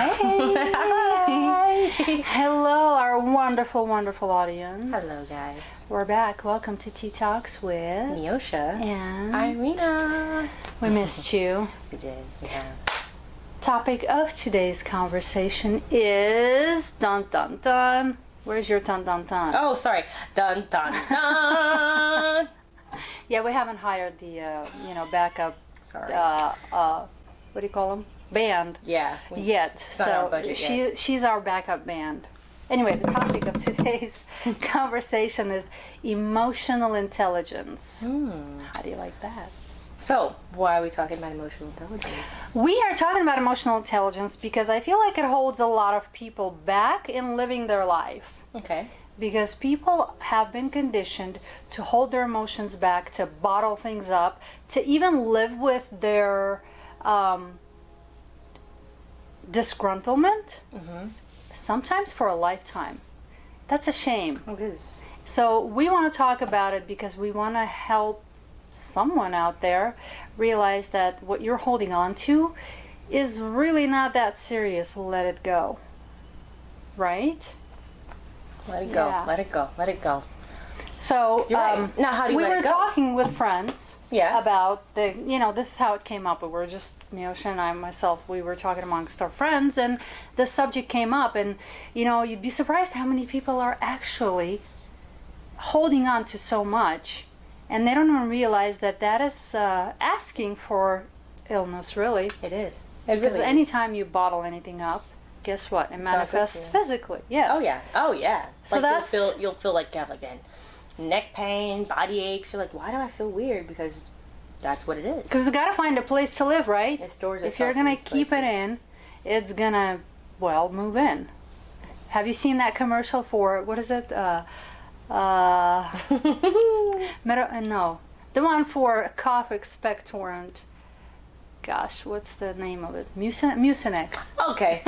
Hey! Hello, our wonderful, wonderful audience. Hello, guys. We're back. Welcome to Tea Talks with Meosha and Irina. We missed you. We did, yeah. Topic of today's conversation is dun dun dun. Where's your dun dun dun? Oh, sorry. Dun dun dun. Yeah, we haven't hired the backup. Sorry. What do you call them? Band. Yeah. Yet. It's not our budget yet. She's our backup band. Anyway, the topic of today's conversation is emotional intelligence. How do you like that? So, why are we talking about emotional intelligence? We are talking about emotional intelligence because I feel like it holds a lot of people back in living their life. Okay. Because people have been conditioned to hold their emotions back, to bottle things up, to even live with their disgruntlement, sometimes for a lifetime. That's a shame. It is. So we want to talk about it because we want to help someone out there realize that what you're holding on to is really not that serious. Let it go. Right? Let it go. Yeah. Let it go. Let it go. So You're right. Now, how do you we let were it go? talking with friends Yeah. about this is how it came up. We were just, Meosha and I, myself, we were talking amongst our friends and the subject came up and, you'd be surprised how many people are actually holding on to so much and they don't even realize that is asking for illness, really. It is. Because anytime you bottle anything up, guess what? It manifests physically. Yes. Oh yeah. Oh yeah. So like you'll feel like you have like a neck pain, body aches. You're like, why do I feel weird? Because that's what it is. Because it's got to find a place to live, right? It stores if you're going to keep it in, it's going to, move in. Have you seen that commercial for, what is it? No. The one for cough expectorant. Gosh, what's the name of it? Mucinex. Okay.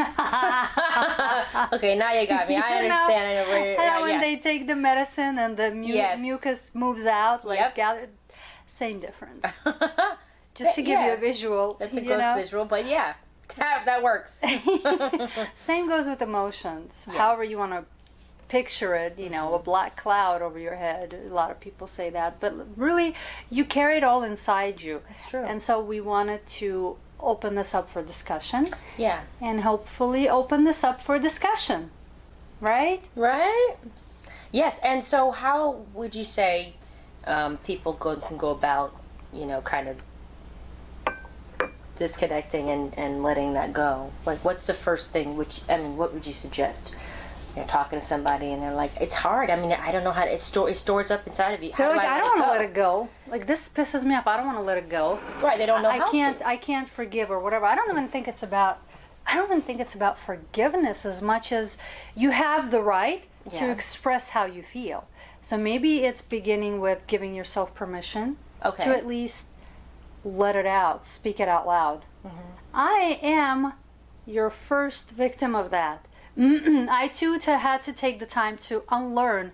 Okay, now you got me. I understand. I know where when they take the medicine and the mucus moves out, same difference. Just to give you a visual. That's a gross visual, but yeah, that works. Same goes with emotions. Yeah. However you want to picture it, a black cloud over your head. A lot of people say that, but really you carry it all inside you. That's true. And so we wanted to open this up for discussion. Yeah. And hopefully open this up for discussion. Right? Right? Yes, and so how would you say people can go about, kind of disconnecting and letting that go? Like, what's the first thing, what would you suggest? You're talking to somebody and they're like, it's hard. I mean, I don't know how to, it stores up inside of you. How They're do like, I let don't want go? to let it go. Like, this pisses me off. I don't want to let it go. Right, they don't know how to. I can't forgive or whatever. I don't even think it's about forgiveness as much as you have the right to express how you feel. So maybe it's beginning with giving yourself permission to at least let it out, speak it out loud. I am your first victim of that. I too had to take the time to unlearn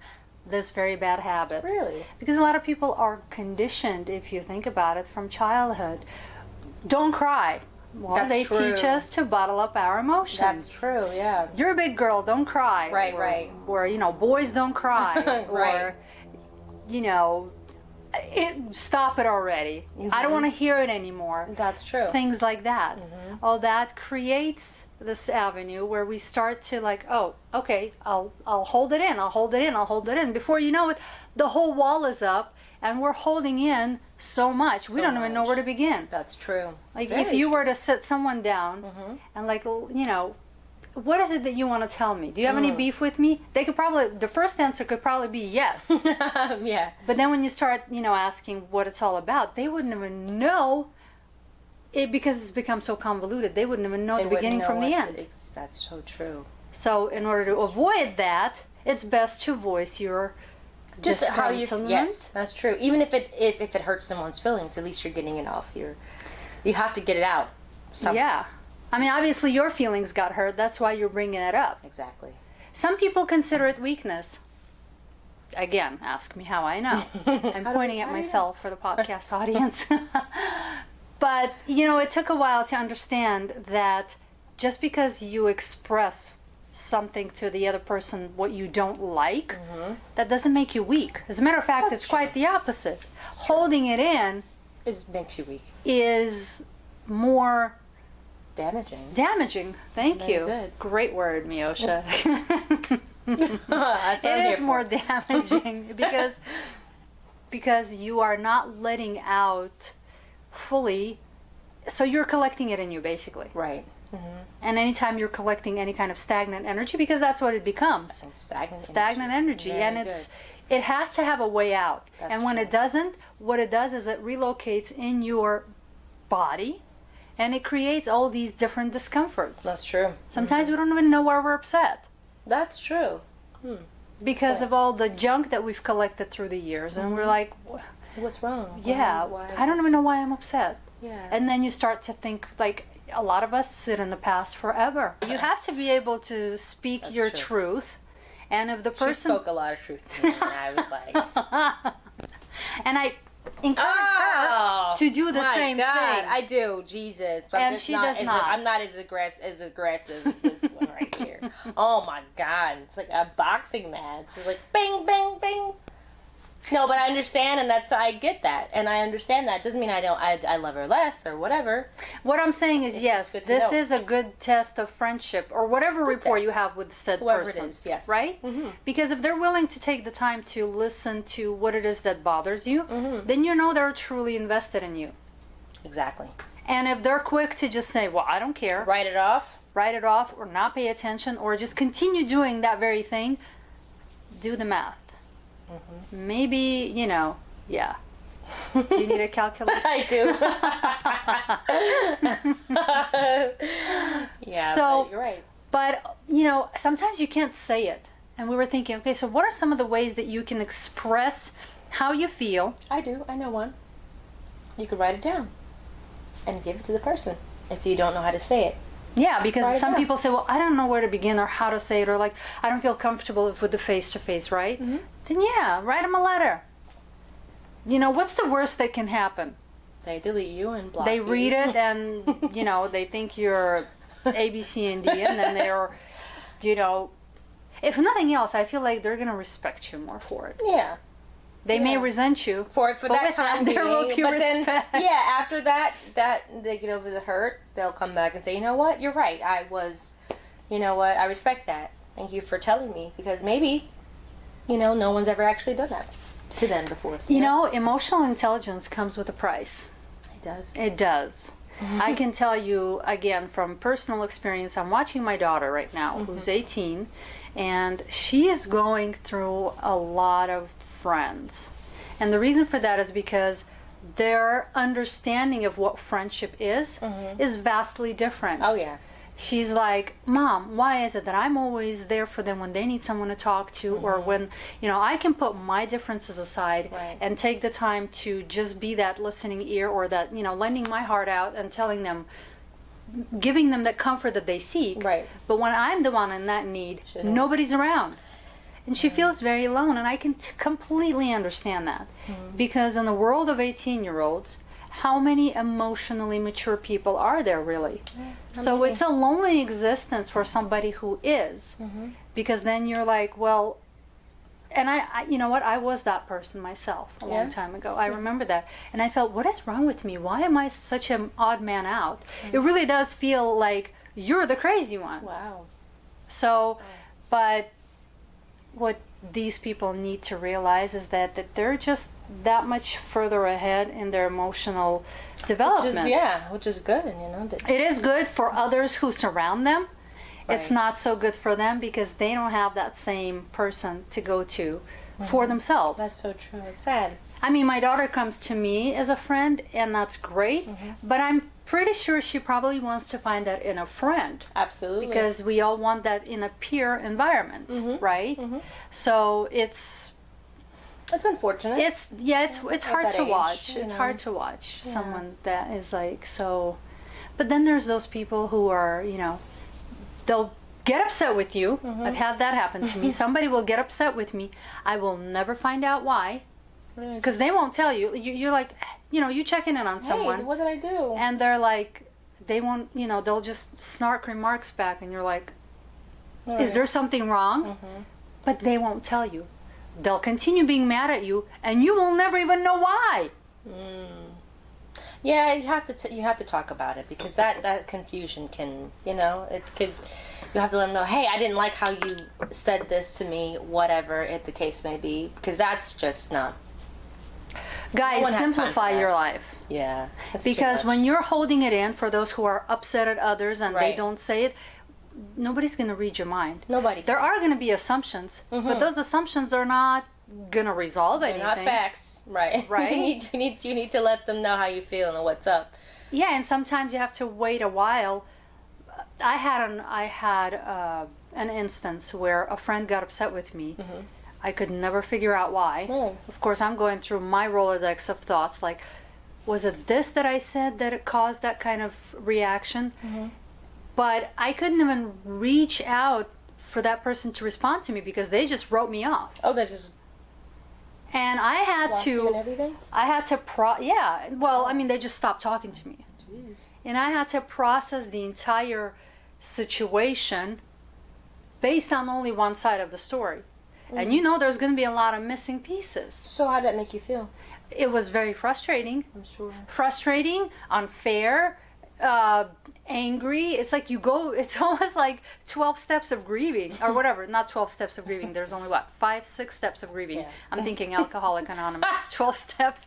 this very bad habit. Really? Because a lot of people are conditioned, if you think about it, from childhood. Don't cry. Well, That's true. teach us to bottle up our emotions. That's true, yeah. You're a big girl, don't cry. Right. Or, boys don't cry. Right. Or, stop it already. I don't want to hear it anymore. That's true. Things like that. All that creates this avenue where we start to oh, okay, I'll hold it in, I'll hold it in. Before you know it, the whole wall is up and we're holding in so much. We don't even know where to begin. That's true. Like if you were to sit someone down and what is it that you want to tell me? Do you have any beef with me? They could the first answer could probably be yes. Yeah. But then when you start, asking what it's all about, they wouldn't even know it because it's become so convoluted. They wouldn't even know the beginning from the end. That's so true. So in order to avoid that, it's best to voice your just how you. disgruntlement. Yes, that's true. Even if it hurts someone's feelings, at least you're getting it off. You have to get it out. Yeah. I mean, obviously your feelings got hurt. That's why you're bringing it up. Exactly. Some people consider it weakness. Again, ask me how I know. I'm pointing at myself for the podcast audience. But, it took a while to understand that just because you express something to the other person what you don't like, that doesn't make you weak. As a matter of fact, it's quite the opposite. Holding it in makes you weak. Is more damaging. Thank Very you. good. Great word, Meosha. That's what I'm It here is more for. damaging because you are not letting out fully, so you're collecting it in you basically. Right. And anytime you're collecting any kind of stagnant energy, because that's what it becomes, stagnant energy. Very And it has to have a way out. That's and when true. it doesn't, what it does is it relocates in your body, and it creates all these different discomforts. That's true. Sometimes we don't even know why we're upset That's true. because of all the junk that we've collected through the years, and we're like, What's wrong? yeah, Why I don't even know why I'm upset. Yeah. And then you start to think, like, a lot of us sit in the past forever. You have to be able to speak your true. truth. And if the She person... spoke a lot of truth to me, and I was like, and I encourage her to do the my same God, thing. I do, Jesus. But I'm And just she not does as not. I'm not as aggressive as this one right here. Oh my God, it's like a boxing match. It's like bing, bing, bing. No, but I understand, and I get that, and I understand that. Doesn't mean I love her less or whatever. What I'm saying is, yes, just good to this know. is a good test of friendship, or whatever rapport test. you have with said Whoever person. it is, yes. Right? Because if they're willing to take the time to listen to what it is that bothers you, then you know they're truly invested in you. Exactly. And if they're quick to just say, well, I don't care, Write it off. or not pay attention, or just continue doing that very thing, do the math. Maybe, yeah. Do you need a calculator? I do. Yeah, So- but you're right. But, sometimes you can't say it. And we were thinking, okay, so what are some of the ways that you can express how you feel? I do. I know one. You could write it down and give it to the person if you don't know how to say it. Yeah, because Write it some down. people say, well, I don't know where to begin or how to say it, or like, I don't feel comfortable with the face-to-face, right? Then yeah, write them a letter. What's the worst that can happen? They delete you and block They you. read it and, they think you're A, B, C, and D, and then they're, if nothing else, I feel like they're going to respect you more for it. Yeah. They may Yeah. resent you. For But that with time that, there will being, be but then respect. after that they get over the hurt, they'll come back and say, you know what, you're right, I respect that, thank you for telling me, because maybe no one's ever actually done that to them before. Emotional intelligence comes with a price. It does. It does. I can tell you, again, from personal experience, I'm watching my daughter right now, who's 18, and she is going through a lot of friends. And the reason for that is because their understanding of what friendship is vastly different. Oh yeah. She's like, Mom, why is it that I'm always there for them when they need someone to talk to, or when, I can put my differences aside and take the time to just be that listening ear, or that, lending my heart out and telling them, giving them that comfort that they seek. Right. But when I'm the one in that need, nobody's around. And she feels very alone, and I can completely understand that. Because in the world of 18-year-olds, how many emotionally mature people are there really? So it's a lonely existence for somebody who is. Because then you're like, well, and I you know what, I was that person myself a long time ago. I remember that. And I felt, what is wrong with me? Why am I such an odd man out? It really does feel like you're the crazy one. Wow. So, but what these people need to realize is that they're just that much further ahead in their emotional development. Which is good, and It is good for others who surround them. It's Right. not so good for them because they don't have that same person to go to for themselves. That's so true. It's sad. I mean, my daughter comes to me as a friend, and that's great, but I'm pretty sure she probably wants to find that in a friend. Absolutely. Because we all want that in a peer environment, right? So it's unfortunate. it's hard that to age, watch. you It's know. hard to watch someone that is like so. But then there's those people who are, they'll get upset with you. I've had that happen to me. Somebody will get upset with me. I will never find out why, because they won't tell you. You're like, you checking in on someone. Hey, what did I do? And they're like, they won't, they'll just snark remarks back, and you're like, Right. is there something wrong? Mm-hmm. But they won't tell you. They'll continue being mad at you, and you will never even know why. Yeah, you have to talk about it, because that confusion can, it could. You have to let them know, hey, I didn't like how you said this to me, whatever the case may be, because that's just not. Guys, one has time simplify for that. your life. Yeah. Because when you're holding it in for those who are upset at others and they Right. don't say it, nobody's going to read your mind. Nobody. There are going to be assumptions, but those assumptions are not going to resolve anything. Not facts, right? Right. you need to let them know how you feel and what's up. Yeah, and sometimes you have to wait a while. I had an instance where a friend got upset with me. I could never figure out why. Of course, I'm going through my Rolodex of thoughts, like, was it this that I said that it caused that kind of reaction? But I couldn't even reach out for that person to respond to me because they just wrote me off. Oh, they just And I had blocked you and to, everything? yeah, well, I mean, they just stopped talking to me. Jeez. And I had to process the entire situation based on only one side of the story. And there's going to be a lot of missing pieces. So how did that make you feel? It was very frustrating. I'm sure. Frustrating, unfair, angry. It's like it's almost like 12 steps of grieving or whatever. Not 12 steps of grieving. There's only 5, 6 steps of grieving. Yeah. I'm thinking Alcoholic Anonymous, 12 steps.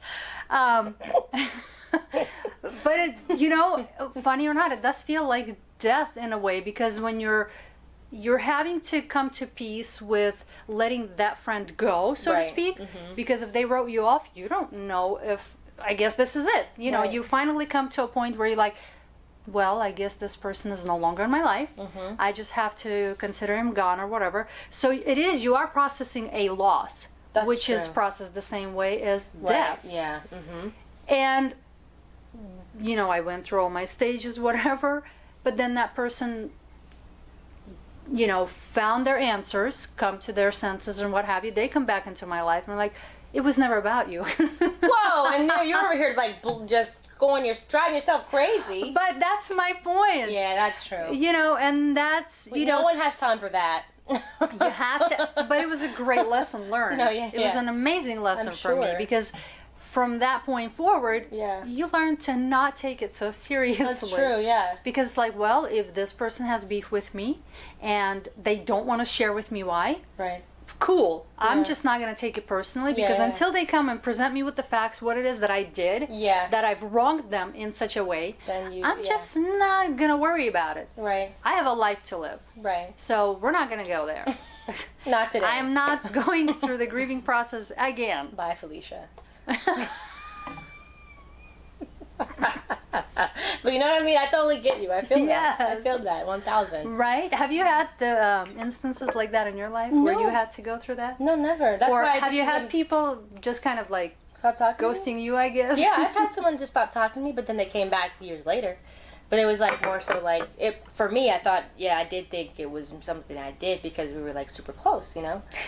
But funny or not, it does feel like death in a way, because when you're having to come to peace with letting that friend go, so to speak, because if they wrote you off, you don't know if, I guess this is it. You finally come to a point where you're like, well, I guess this person is no longer in my life. I just have to consider him gone or whatever. So you are processing a loss, which is processed the same way as death. Yeah. And, I went through all my stages, whatever, but then that person, found their answers, come to their senses and what have you. They come back into my life and are like, it was never about you. Whoa, and now you're over here like just driving yourself crazy. But that's my point. Yeah, that's true. And that's, no one has time for that. You have to, but it was a great lesson learned. It was an amazing lesson for me, because from that point forward, you learn to not take it so seriously. That's true, yeah. Because, well, if this person has beef with me and they don't want to share with me why, right, cool. I'm just not going to take it personally, because until they come and present me with the facts, what it is that I did, that I've wronged them in such a way, I'm just not going to worry about it. Right. I have a life to live. Right. So we're not going to go there. Not today. I am not going through the grieving process again. Bye, Felicia. But you know what I mean? I totally get you. I feel that. I feel that. 1000. Right? Have you had the instances like that in your life where you had to go through that? No, never. That's or why have you had people just kind of like stop talking ghosting you, I guess? Yeah, I've had someone just stop talking to me, but then they came back years later. But it was like more so like it for me. I thought, I did think it was something I did because we were like super close,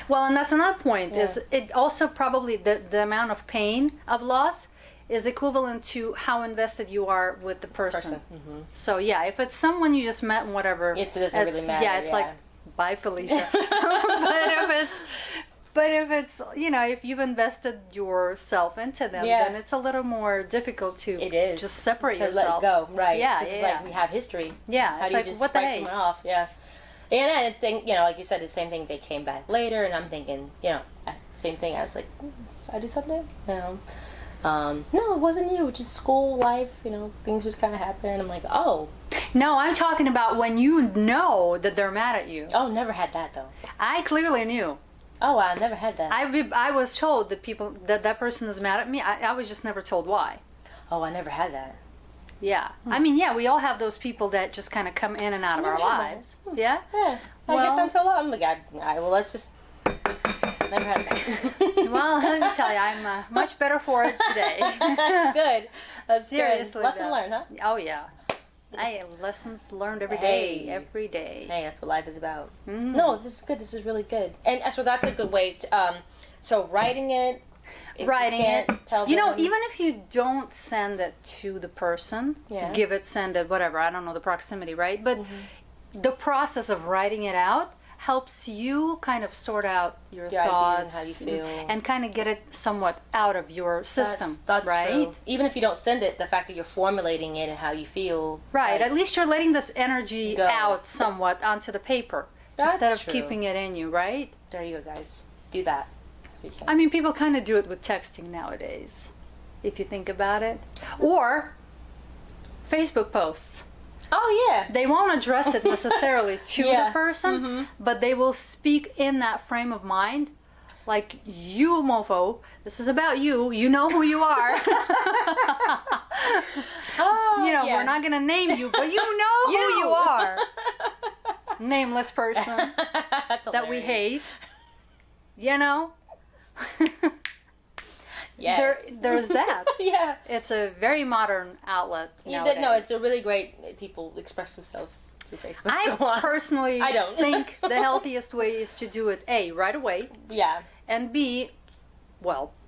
Well, and that's another point. Is it also probably the amount of pain of loss is equivalent to how invested you are with the person. So if it's someone you just met and whatever, it doesn't really matter. Yeah, it's like, bye, Felicia. But if it's if you've invested yourself into them, then it's a little more difficult to just separate yourself. To let go, right? Yeah, it's like we have history. Yeah, how it's do like, you just what the write heck? someone off? Yeah. And I think, like you said, the same thing. They came back later, and I'm thinking, same thing. I was like, did I do something? No, it wasn't you. Just school life. Things just kind of happen. I'm like, oh. No, I'm talking about when you know that they're mad at you. Oh, never had that though. I clearly knew. Oh, I never had that. I was told that person is mad at me. I was just never told why. Oh, I never had that. Yeah. I mean, we all have those people that just kind of come in and out of our lives. Yeah? Yeah. I guess I'm so low. I'm like, well, let's just... Never had that. Well, let me tell you, I'm much better for it today. That's good. That's seriously good. Lesson learned, huh? Oh, yeah. Lessons learned every day. Every day. Hey, that's what life is about. No, this is good. This is really good. And so that's a good way to... so writing it... if writing you can't it. tell You know, them- even if you don't send it to the person, send it, whatever, I don't know the proximity, right? But the process of writing it out helps you kind of sort out your thoughts and how you feel, and kind of get it somewhat out of your system. That's right? true. Even if you don't send it, the fact that you're formulating it and how you feel. Right. Like, at least you're letting this energy out somewhat onto the paper instead of keeping it in you, right? There you go, guys. Do that. I mean, people kind of do it with texting nowadays, if you think about it. Or Facebook posts. Oh, yeah. They won't address it necessarily to the person, but they will speak in that frame of mind. Like, you mofo, this is about you. You know who you are. We're not going to name you, but you know who you are. Nameless person that we hate. You know? Yes. There's that. Yeah. It's a very modern outlet nowadays. No, it's a really great, people express themselves through Facebook. I personally I don't. think the healthiest way is to do it, A, right away. Yeah. And B,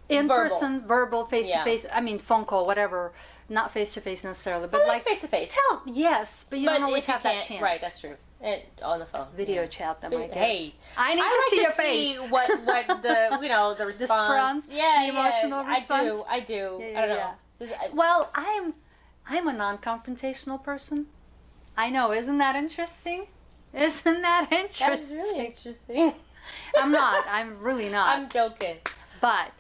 in person, verbal, face-to-face, I mean, phone call, whatever. Not face-to-face necessarily, but like face-to-face. Yes, but you don't always have that chance. Right, that's true. And on the phone. Video chat them, I guess. Hey, I need to see your face. What the the response. The emotional response. I do. Yeah, I don't know. Well, I'm a non-confrontational person. I know, isn't that interesting? Isn't that interesting? That's really interesting. I'm not. I'm really not. I'm joking. But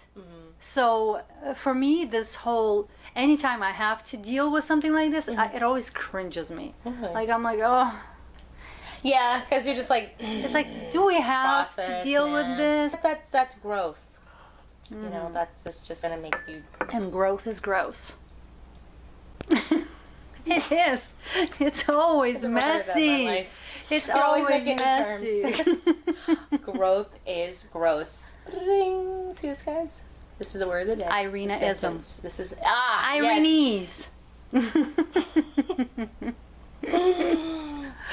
so for me, this whole anytime I have to deal with something like this, it always cringes me. Like I'm like, oh. Yeah, because you're just like, it's like, do we have to deal with this? That's growth. You know, that's just gonna make you. And growth is gross. It is. It's always messy. It's always messy. Growth is gross. Ring. See this, guys? This is the word of the day. Irina-ism. This is Irinese.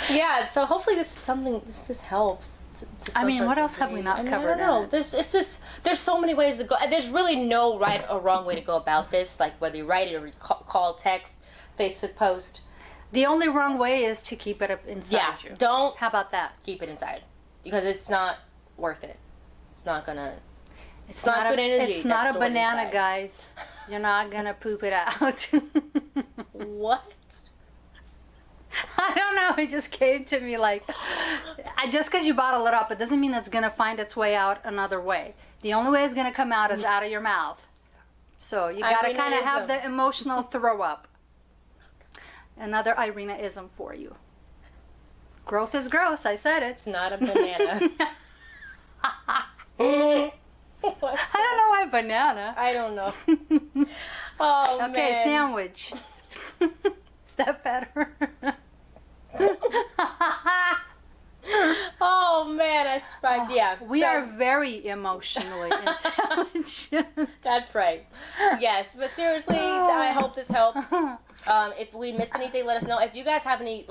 Yeah, so hopefully this is something. This helps. I mean, what else have we not covered? I don't know. There's so many ways to go. There's really no right or wrong way to go about this. Like whether you write it or call, text, Facebook post. The only wrong way is to keep it up inside you. Don't. How about that? Keep it inside because it's not worth it. It's not gonna. It's not good energy. It's not a banana, guys. You're not gonna poop it out. What? I don't know. It just came to me like, just because you bottle it up, it doesn't mean it's gonna find its way out another way. The only way it's gonna come out is out of your mouth. So you gotta kind of have the emotional throw up. Another Irina-ism for you. Growth is gross. I said it. It's not a banana. I don't know why banana. I don't know. Oh, okay, man. Sandwich. Is that better? Oh man, yeah. We are very emotionally intelligent. That's right. Yes, but seriously, I hope this helps. If we missed anything, let us know. If you guys have any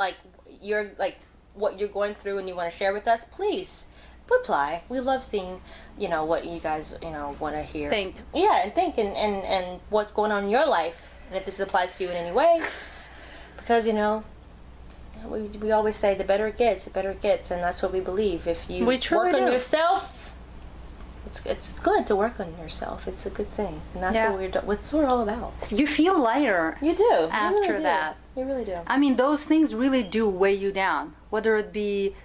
what you're going through and you want to share with us, please reply. We love seeing, what you guys, want to hear. Think. Yeah, and think and what's going on in your life, and if this applies to you in any way. Because we always say the better it gets, and that's what we believe. If you work on yourself, it's good to work on yourself. It's a good thing, and that's what we're all about. You feel lighter. You do after that. You really do. I mean, those things really do weigh you down, whether it be,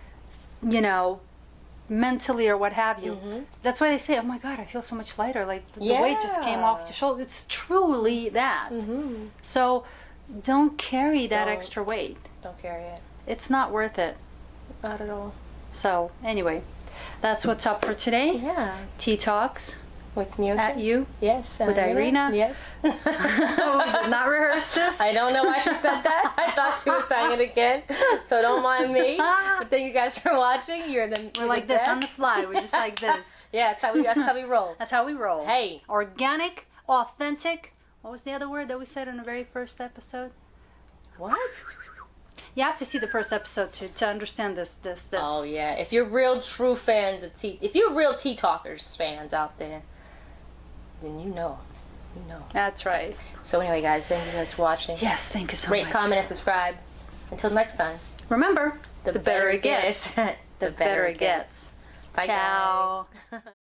mentally or what have you. Mm-hmm. That's why they say, "Oh my God, I feel so much lighter." Like the weight just came off your shoulder. It's truly that. Mm-hmm. So. Don't carry that extra weight. Don't carry it. It's not worth it. Not at all. So, anyway, that's what's up for today. Yeah. Tea Talks. With Meosha? At you. Yes. With Irina. Yes. We did not rehearse this. I don't know why she said that. I thought she was saying it again. So don't mind me. But thank you guys for watching. We're like this on the fly. We're just like this. Yeah, that's how we roll. That's how we roll. Hey. Organic, authentic. What was the other word that we said in the very first episode? What? You have to see the first episode to understand this. Oh yeah, if you're real true fans of tea, if you're real tea talkers fans out there, then you know. You know. That's right. So anyway, guys, thank you guys for watching. Yes, thank you so Rate, much. comment, and subscribe. Until next time. Remember, The better it gets, the better it gets. Bye, Ciao. guys.